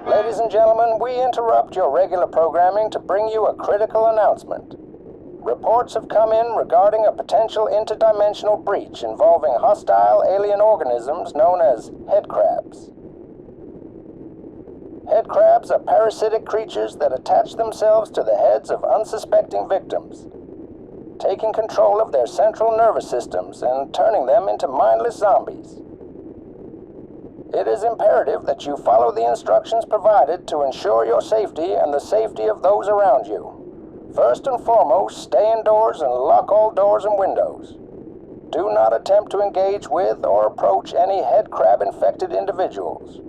Ladies and gentlemen, we interrupt your regular programming to bring you a critical announcement. Reports have come in regarding a potential interdimensional breach involving hostile alien organisms known as HeadCrabs. HeadCrabs are parasitic creatures that attach themselves to the heads of unsuspecting victims, taking control of their central nervous systems and turning them into mindless zombies. It is imperative that you follow the instructions provided to ensure your safety and the safety of those around you. First and foremost, stay indoors and lock all doors and windows. Do not attempt to engage with or approach any HeadCrab-infected individuals.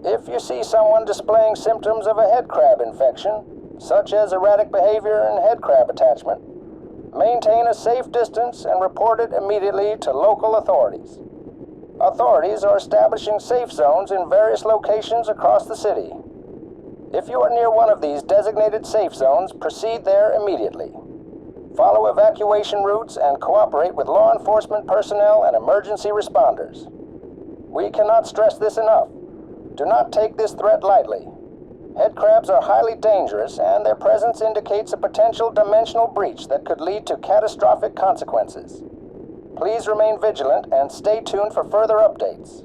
If you see someone displaying symptoms of a HeadCrab infection, such as erratic behavior and HeadCrab attachment, maintain a safe distance and report it immediately to local authorities. Authorities are establishing safe zones in various locations across the city. If you are near one of these designated safe zones, proceed there immediately. Follow evacuation routes and cooperate with law enforcement personnel and emergency responders. We cannot stress this enough. Do not take this threat lightly. HeadCrabs are highly dangerous, and their presence indicates a potential dimensional breach that could lead to catastrophic consequences. Please remain vigilant and stay tuned for further updates.